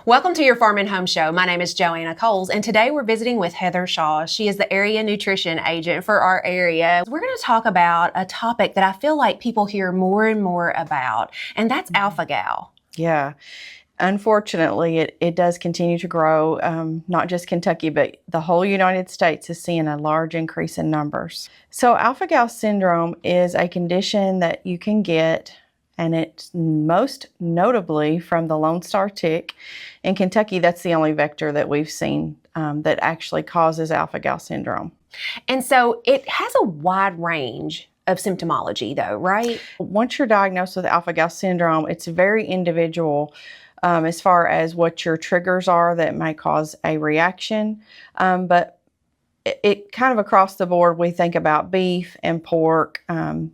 Welcome to your Farm and Home Show. My name is Joanna Coles, and today we're visiting with Heather Shaw. She is the area nutrition agent for our area. We're going to talk about a topic that I feel like people hear more and more about, and that's alpha-gal. Yeah. Unfortunately, it does continue to grow. Not just Kentucky, but the whole United States is seeing a large increase in numbers. So alpha-gal syndrome is a condition that you can get, and it's most notably from the Lone Star tick. In Kentucky, that's the only vector that we've seen that actually causes alpha-gal syndrome. And so it has a wide range of symptomology though, right? Once you're diagnosed with alpha-gal syndrome, it's very individual as far as what your triggers are that may cause a reaction. But it kind of across the board, we think about beef and pork,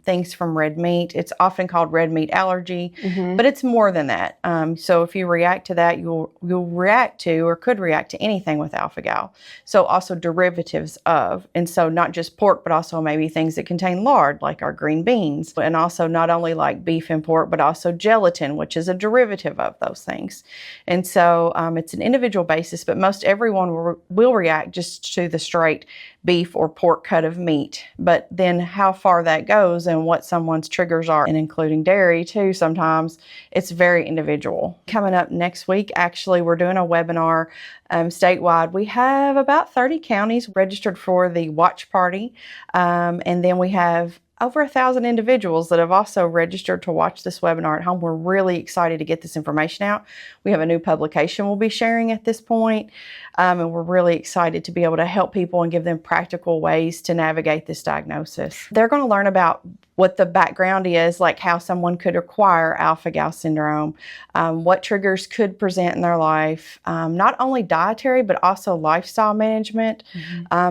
things from red meat. It's often called red meat allergy, but it's more than that. So if you react to that, you'll react to or could react to anything with alpha-gal. So also derivatives of, and so not just pork, but also maybe things that contain lard, like our green beans, and also not only like beef and pork, but also gelatin, which is a derivative of those things. And so it's an individual basis, but most everyone will react just to the straight beef or pork cut of meat. But then how far that goes and what someone's triggers are, and including dairy too, sometimes it's very individual. Coming up next week, actually, we're doing a webinar statewide. We have about 30 counties registered for the watch party. And then we have over 1,000 individuals that have also registered to watch this webinar at home. We're really excited to get this information out. We have a new publication we'll be sharing at this point, and we're really excited to be able to help people and give them practical ways to navigate this diagnosis. They're going to learn about what the background is, like how someone could acquire alpha-gal syndrome, what triggers could present in their life, not only dietary, but also lifestyle management,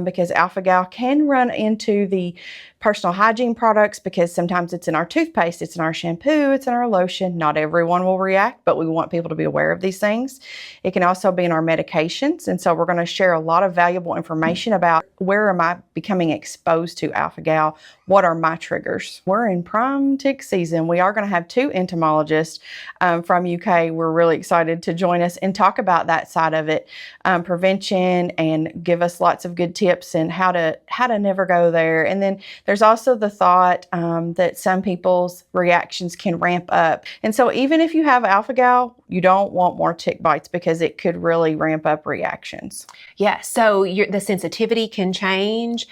because alpha-gal can run into the personal hygiene products, because sometimes it's in our toothpaste, it's in our shampoo, it's in our lotion. Not everyone will react, but we want people to be aware of these things. It can also be in our medications. And so we're going to share a lot of valuable information about where am I becoming exposed to alpha-gal? What are my triggers? We're in prime tick season. We are going to have 2 entomologists from UK. We're really excited to join us and talk about that side of it, prevention, and give us lots of good tips and how to never go there. And then there's also the thought that some people's reactions can ramp up. And so even if you have alpha-gal, you don't want more tick bites because it could really ramp up reactions. Yeah, so the sensitivity can change,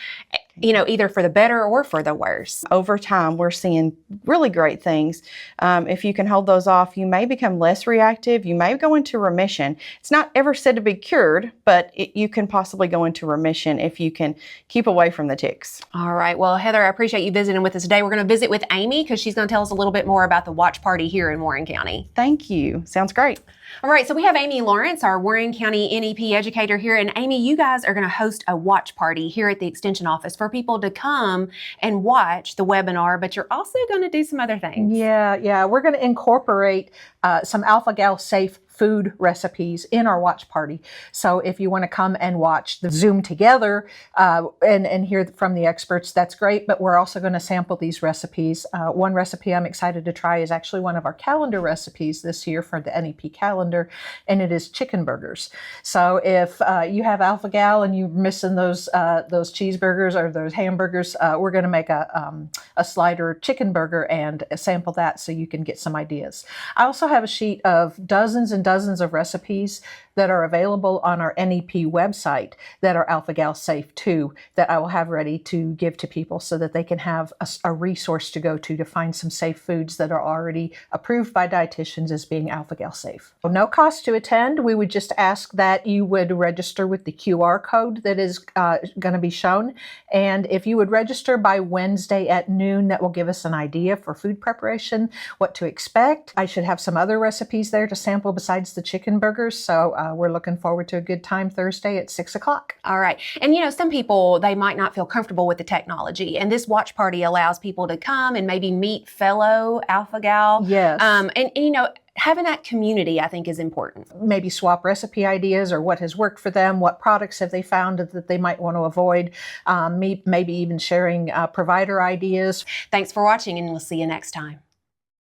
either for the better or for the worse. Over time, we're seeing really great things. If you can hold those off, you may become less reactive. You may go into remission. It's not ever said to be cured, but you can possibly go into remission if you can keep away from the ticks. All right. Well, Heather, I appreciate you visiting with us today. We're going to visit with Amy because she's going to tell us a little bit more about the watch party here in Warren County. Thank you. Sounds great. All right, so we have Amy Lawrence, our Warren County NEP educator here. And Amy, you guys are going to host a watch party here at the Extension office for people to come and watch the webinar, but you're also going to do some other things. Yeah. We're going to incorporate some alpha-gal safe food recipes in our watch party. So if you want to come and watch the Zoom together and hear from the experts, that's great. But we're also going to sample these recipes. One recipe I'm excited to try is actually one of our calendar recipes this year for the NEP calendar, and it is chicken burgers. So if you have alpha-gal and you're missing those cheeseburgers or those hamburgers, we're going to make a slider chicken burger and sample that so you can get some ideas. I also have a sheet of dozens and dozens of recipes that are available on our NEP website that are alpha-gal safe too, that I will have ready to give to people so that they can have a resource to go to find some safe foods that are already approved by dietitians as being alpha-gal safe. No cost to attend. We would just ask that you would register with the QR code that is going to be shown. And if you would register by Wednesday at noon, that will give us an idea for food preparation, what to expect. I should have some other recipes there to sample besides the chicken burgers. So we're looking forward to a good time Thursday at 6 o'clock. All right. And some people, they might not feel comfortable with the technology. And this watch party allows people to come and maybe meet fellow alpha-gal. Yes. And having that community, I think, is important. Maybe swap recipe ideas or what has worked for them, what products have they found that they might want to avoid, maybe even sharing provider ideas. Thanks for watching, and we'll see you next time.